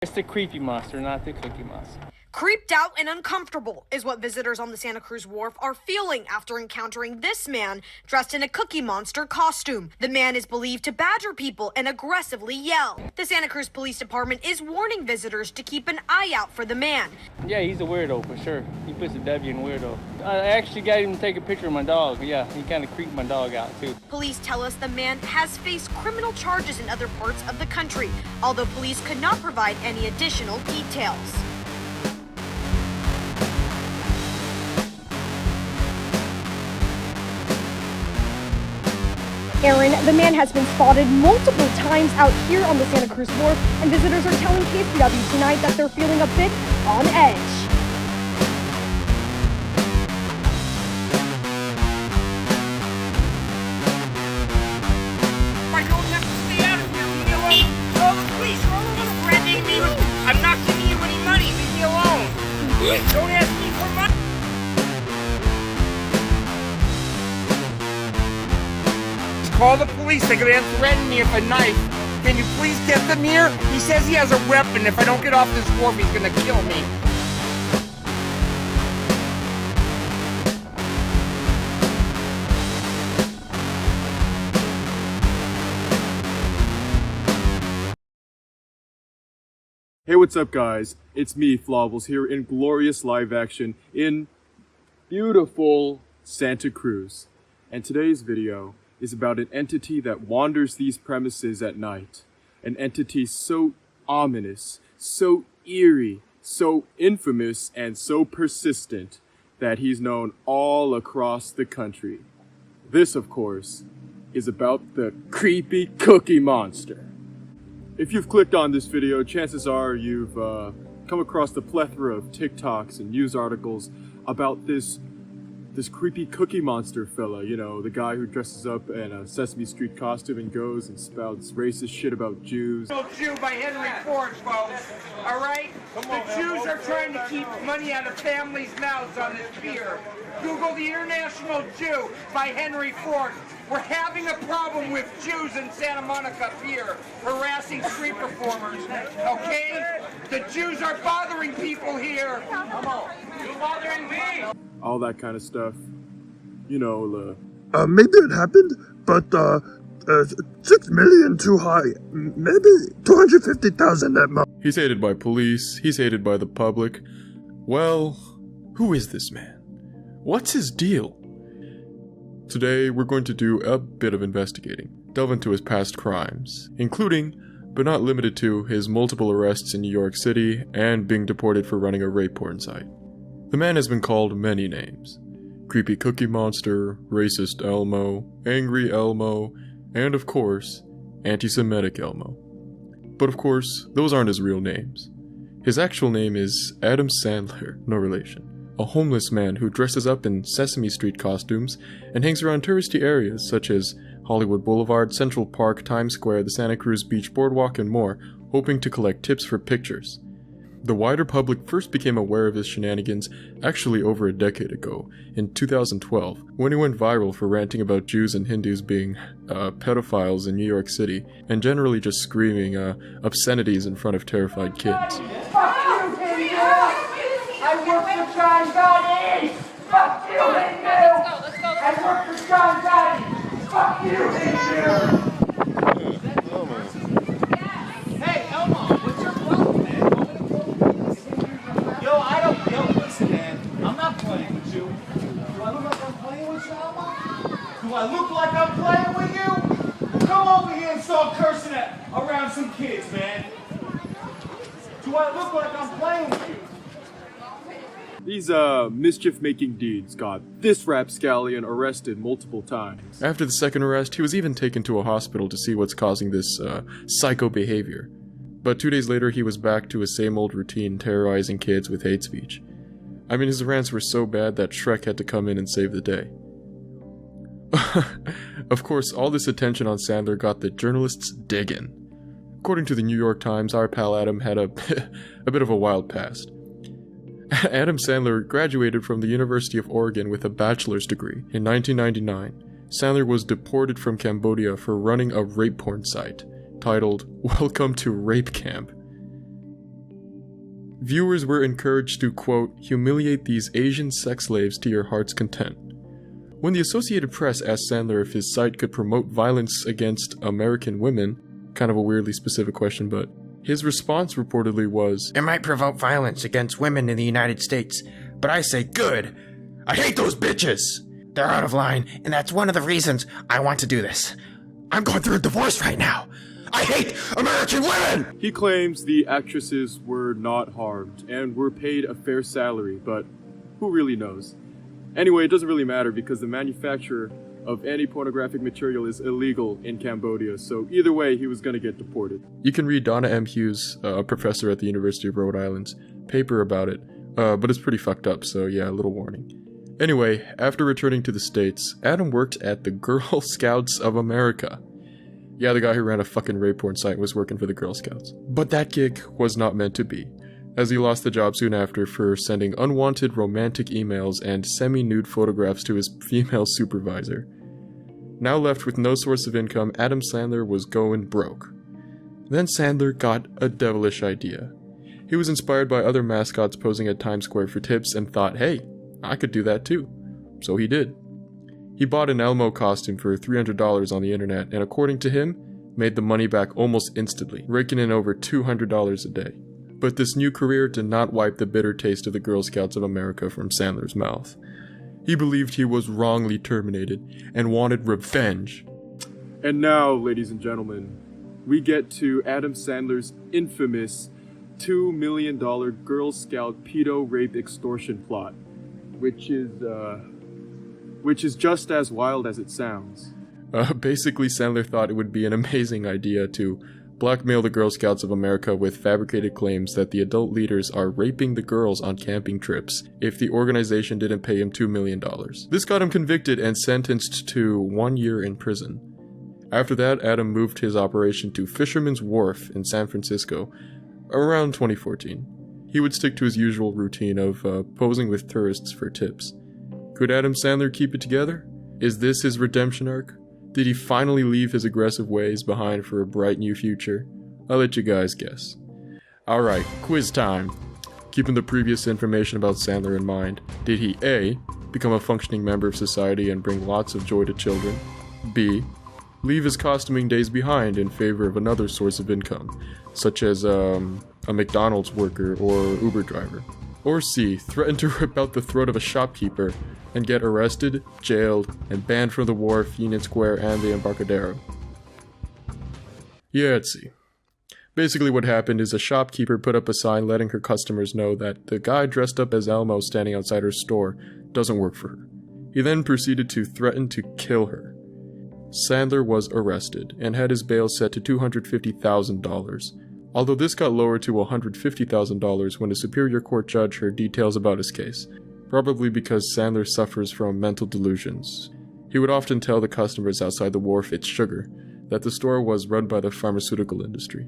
It's the creepy monster, not the cookie monster. Creeped out and uncomfortable is what visitors on the Santa Cruz Wharf are feeling after encountering this man dressed in a Cookie Monster costume. The man is believed to badger people and aggressively yell. The Santa Cruz Police Department is warning visitors to keep an eye out for the man. Yeah, he's a weirdo for sure. He puts a W in weirdo. I actually got him to take a picture of my dog. Yeah, he kind of creeped my dog out too. Police tell us the man has faced criminal charges in other parts of the country, although police could not provide any additional details. Aaron, the man has been spotted multiple times out here on the Santa Cruz Wharf, and visitors are telling KCW tonight that they're feeling a bit on edge. I don't have to stay out of here. Leave me alone. Oh, the police are all over threatening me. I'm not giving you any money. Leave me alone. Don't ask me for money. Call the police. They're going to threaten me with a knife. Can you please get them here? He says he has a weapon. If I don't get off this wharf, he's going to kill me. Hey, what's up guys? It's me, Flobbles, here in glorious live action in beautiful Santa Cruz. And today's video is about an entity that wanders these premises at night. An entity so ominous, so eerie, so infamous, and so persistent that he's known all across the country. This, of course, is about the creepy Cookie Monster. If you've clicked on this video, chances are you've come across the plethora of TikToks and news articles about this creepy Cookie Monster fella, you know, the guy who dresses up in a Sesame Street costume and goes and spouts racist shit about Jews. Jew by Henry Ford, folks. All right? The Jews are trying to keep money out of families' mouths on this pier. Google the International Jew by Henry Ford. We're having a problem with Jews in Santa Monica Pier harassing street performers, okay? The Jews are bothering people here. Come on. You're bothering me. All that kind of stuff. You know, maybe it happened, but 6 million too high. Maybe 250,000 at most. He's hated by police, he's hated by the public. Well, who is this man? What's his deal? Today, we're going to do a bit of investigating, delve into his past crimes, including, but not limited to, his multiple arrests in New York City and being deported for running a rape porn site. The man has been called many names. Creepy Cookie Monster, Racist Elmo, Angry Elmo, and of course, Antisemitic Elmo. But of course, those aren't his real names. His actual name is Adam Sandler, no relation. A homeless man who dresses up in Sesame Street costumes and hangs around touristy areas such as Hollywood Boulevard, Central Park, Times Square, the Santa Cruz Beach Boardwalk, and more, hoping to collect tips for pictures. The wider public first became aware of his shenanigans actually over a decade ago, in 2012, when he went viral for ranting about Jews and Hindus being pedophiles in New York City, and generally just screaming obscenities in front of terrified kids. I work for John Gotti! Fuck you, Hindu! I work for John Gotti! Fuck you, Hindu! Hey, Elmo, what's your problem, man? Yo, listen, man. I'm not playing with you. Do I look like I'm playing with you, Elmo? Do I look like I'm playing with you? Come over here and start cursing around some kids, man. Do I look like I'm playing with you? these mischief-making deeds got this rapscallion arrested multiple times. After the second arrest, he was even taken to a hospital to see what's causing this psycho behavior. But 2 days later, he was back to his same old routine, terrorizing kids with hate speech. I mean, his rants were so bad that Shrek had to come in and save the day. Of course, all this attention on Sandler got the journalists digging. According to the New York Times, our pal Adam had a bit of a wild past. Adam Sandler graduated from the University of Oregon with a bachelor's degree. In 1999, Sandler was deported from Cambodia for running a rape porn site titled Welcome to Rape Camp. Viewers were encouraged to, quote, humiliate these Asian sex slaves to your heart's content. When the Associated Press asked Sandler if his site could promote violence against American women, kind of a weirdly specific question, but his response reportedly was, It might provoke violence against women in the United States, but I say good. I hate those bitches. They're out of line, and that's one of the reasons I want to do this. I'm going through a divorce right now. I hate American women! He claims the actresses were not harmed and were paid a fair salary, but who really knows? Anyway, it doesn't really matter because the manufacture of any pornographic material is illegal in Cambodia, so either way, he was gonna get deported. You can read Donna M. Hughes, a professor at the University of Rhode Island's paper about it, but it's pretty fucked up, so yeah, a little warning. Anyway, after returning to the States, Adam worked at the Girl Scouts of America. Yeah, the guy who ran a fucking rape porn site was working for the Girl Scouts. But that gig was not meant to be, as he lost the job soon after for sending unwanted romantic emails and semi-nude photographs to his female supervisor. Now left with no source of income, Adam Sandler was going broke. Then Sandler got a devilish idea. He was inspired by other mascots posing at Times Square for tips and thought, hey, I could do that too. So he did. He bought an Elmo costume for $300 on the internet and, according to him, made the money back almost instantly, raking in over $200 a day. But this new career did not wipe the bitter taste of the Girl Scouts of America from Sandler's mouth. He believed he was wrongly terminated and wanted revenge. And now, ladies and gentlemen, we get to Adam Sandler's infamous $2 million Girl Scout pedo rape extortion plot, which is just as wild as it sounds. Basically, Sandler thought it would be an amazing idea to blackmail the Girl Scouts of America with fabricated claims that the adult leaders are raping the girls on camping trips if the organization didn't pay him $2 million. This got him convicted and sentenced to 1 year in prison. After that, Adam moved his operation to Fisherman's Wharf in San Francisco around 2014. He would stick to his usual routine of posing with tourists for tips. Could Adam Sandler keep it together? Is this his redemption arc? Did he finally leave his aggressive ways behind for a bright new future? I'll let you guys guess. Alright, quiz time. Keeping the previous information about Sandler in mind, did he A, become a functioning member of society and bring lots of joy to children? B, leave his costuming days behind in favor of another source of income, such as a McDonald's worker or Uber driver? Or C, threaten to rip out the throat of a shopkeeper and get arrested, jailed, and banned from the wharf, Union Square, and the Embarcadero? Yeah, let's see. Basically what happened is a shopkeeper put up a sign letting her customers know that the guy dressed up as Elmo standing outside her store doesn't work for her. He then proceeded to threaten to kill her. Sandler was arrested and had his bail set to $250,000. Although this got lowered to $150,000 when a Superior Court judge heard details about his case, probably because Sandler suffers from mental delusions. He would often tell the customers outside the wharf it's sugar, that the store was run by the pharmaceutical industry.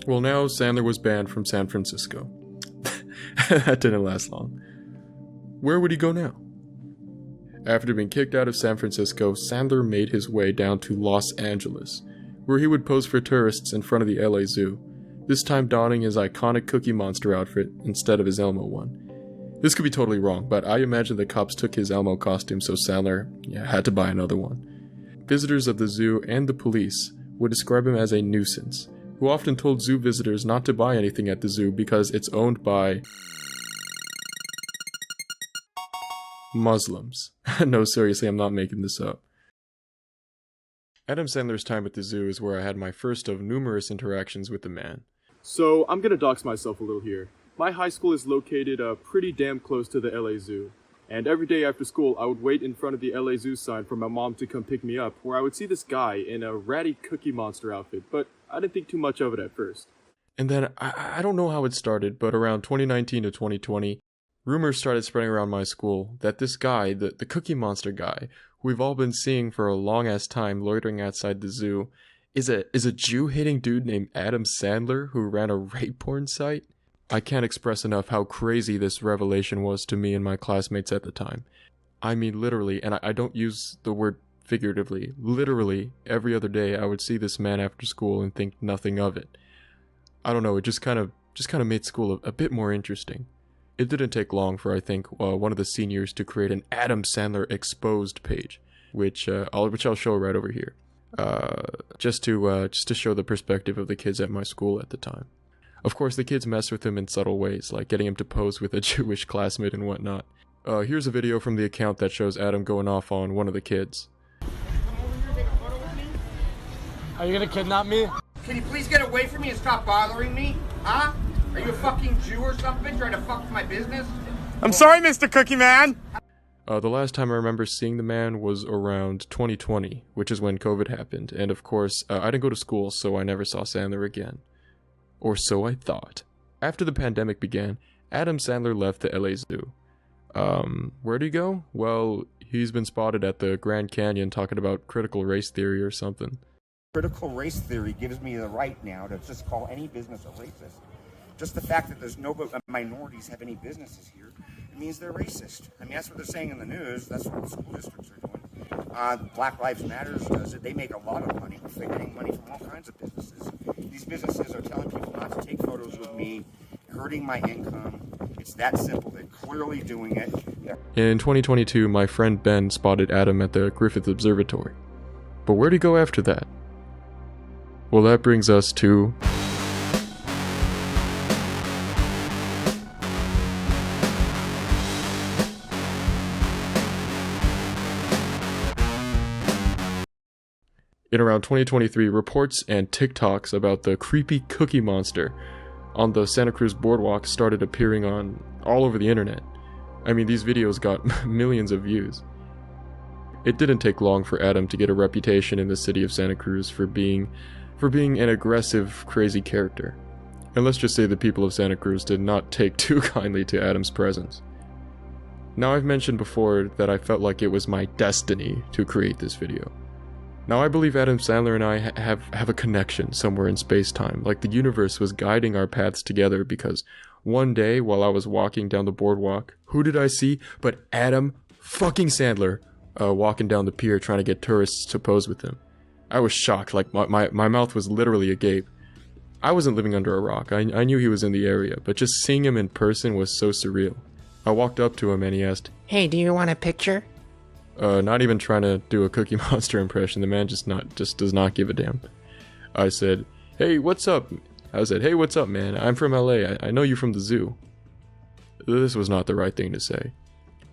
Well, now Sandler was banned from San Francisco. That didn't last long. Where would he go now? After being kicked out of San Francisco, Sandler made his way down to Los Angeles, where he would pose for tourists in front of the LA Zoo, this time donning his iconic Cookie Monster outfit instead of his Elmo one. This could be totally wrong, but I imagine the cops took his Elmo costume, so Sandler had to buy another one. Visitors of the zoo and the police would describe him as a nuisance, who often told zoo visitors not to buy anything at the zoo because it's owned by Muslims. No, seriously, I'm not making this up. Adam Sandler's time at the zoo is where I had my first of numerous interactions with the man. So, I'm gonna dox myself a little here. My high school is located pretty damn close to the LA Zoo. And every day after school, I would wait in front of the LA Zoo sign for my mom to come pick me up, where I would see this guy in a ratty Cookie Monster outfit, but I didn't think too much of it at first. And then, I don't know how it started, but around 2019 to 2020, rumors started spreading around my school that this guy, the Cookie Monster guy, who we've all been seeing for a long-ass time loitering outside the zoo, is a Jew-hating dude named Adam Sandler who ran a rape porn site. I can't express enough how crazy this revelation was to me and my classmates at the time. I mean literally, and I don't use the word figuratively, literally every other day I would see this man after school and think nothing of it. I don't know, it just kind of just kind of made school a bit more interesting. It didn't take long for, I think, one of the seniors to create an Adam Sandler exposed page, which I'll show right over here, just to show the perspective of the kids at my school at the time. Of course, the kids mess with him in subtle ways, like getting him to pose with a Jewish classmate and whatnot. Here's a video from the account that shows Adam going off on one of the kids. Are you gonna kidnap me? Can you please get away from me and stop bothering me? Huh? Are you a fucking Jew or something trying to fuck with my business? I'm sorry, Mr. Cookie Man! The last time I remember seeing the man was around 2020, which is when COVID happened, and of course, I didn't go to school, so I never saw Sandler again. Or so I thought. After the pandemic began, Adam Sandler left the LA Zoo. Where'd he go? Well, he's been spotted at the Grand Canyon talking about critical race theory or something. Critical race theory gives me the right now to just call any business a racist. Just the fact that there's no minorities have any businesses here, it means they're racist. I mean, that's what they're saying in the news. That's what the school districts are doing. Black Lives Matter does it. They make a lot of money. They're getting money from all kinds of businesses. These businesses are telling people not to take photos with me, hurting my income. It's that simple. They're clearly doing it. In 2022, my friend Ben spotted Adam at the Griffith Observatory. But where'd he go after that? Well, that brings us to... In around 2023, reports and TikToks about the creepy cookie monster on the Santa Cruz Boardwalk started appearing on all over the internet. I mean, these videos got millions of views. It didn't take long for Adam to get a reputation in the city of Santa Cruz for being an aggressive, crazy character. And let's just say the people of Santa Cruz did not take too kindly to Adam's presence. Now, I've mentioned before that I felt like it was my destiny to create this video. Now, I believe Adam Sandler and I have a connection somewhere in space-time, like the universe was guiding our paths together, because one day, while I was walking down the boardwalk, who did I see but Adam fucking Sandler walking down the pier trying to get tourists to pose with him. I was shocked, like my mouth was literally agape. I wasn't living under a rock, I knew he was in the area, but just seeing him in person was so surreal. I walked up to him and he asked, Hey, do you want a picture? Not even trying to do a Cookie Monster impression, the man just does not give a damn. I said, hey, what's up? Hey, what's up, man? I'm from LA, I know you from the zoo. This was not the right thing to say.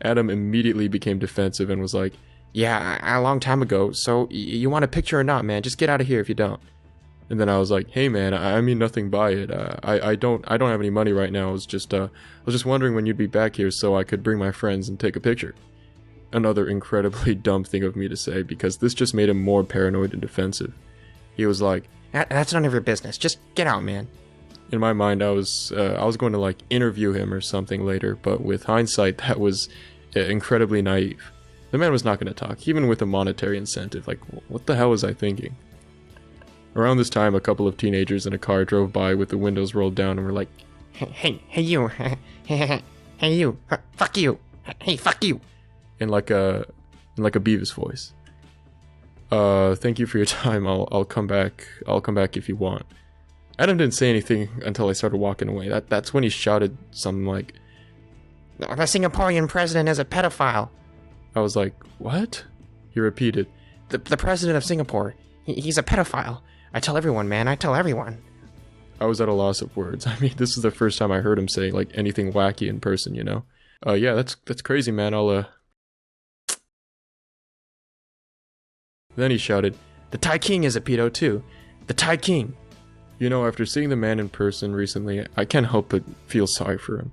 Adam immediately became defensive and was like, Yeah, a long time ago, so you want a picture or not, man? Just get out of here if you don't. And then I was like, hey man, I mean nothing by it. I don't have any money right now. I was just wondering when you'd be back here so I could bring my friends and take a picture. Another incredibly dumb thing of me to say, because this just made him more paranoid and defensive. He was like, That's none of your business. Just get out, man. In my mind, I was going to like interview him or something later, but with hindsight, that was incredibly naive. The man was not going to talk, even with a monetary incentive. Like, what the hell was I thinking? Around this time, a couple of teenagers in a car drove by with the windows rolled down and were like, Hey you, hey you, fuck you, hey, fuck you. In like a Beavis voice. Thank you for your time. I'll come back if you want. Adam didn't say anything until I started walking away. That's when he shouted something like, The Singaporean president is a pedophile. I was like, what? He repeated, The president of Singapore, he's a pedophile. I tell everyone, man, I tell everyone. I was at a loss of words. I mean, this is the first time I heard him say like anything wacky in person, you know? Yeah, that's crazy, man. Then he shouted, The Thai King is a pedo too. The Thai King. You know, after seeing the man in person recently, I can't help but feel sorry for him.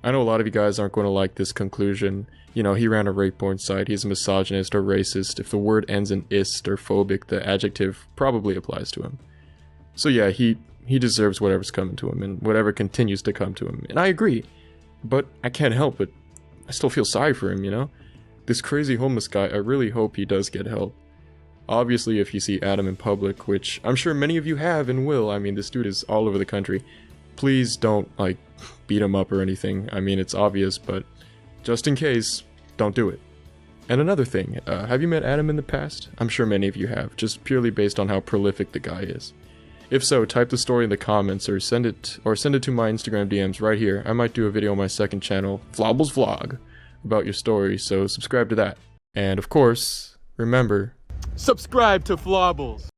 I know a lot of you guys aren't going to like this conclusion. You know, he ran a rape porn site, he's a misogynist or racist. If the word ends in ist or phobic, the adjective probably applies to him. So yeah, he deserves whatever's coming to him, and whatever continues to come to him. And I agree. But I can't help it. I still feel sorry for him, you know? This crazy homeless guy, I really hope he does get help. Obviously, if you see Adam in public, which I'm sure many of you have and will, I mean, this dude is all over the country, please don't, like, beat him up or anything. I mean, it's obvious, but just in case, don't do it. And another thing, have you met Adam in the past? I'm sure many of you have, just purely based on how prolific the guy is. If so, type the story in the comments or send it to my Instagram DMs right here. I might do a video on my second channel, Flobbles Vlog, about your story, so subscribe to that. And of course, remember, Subscribe to Flobbles.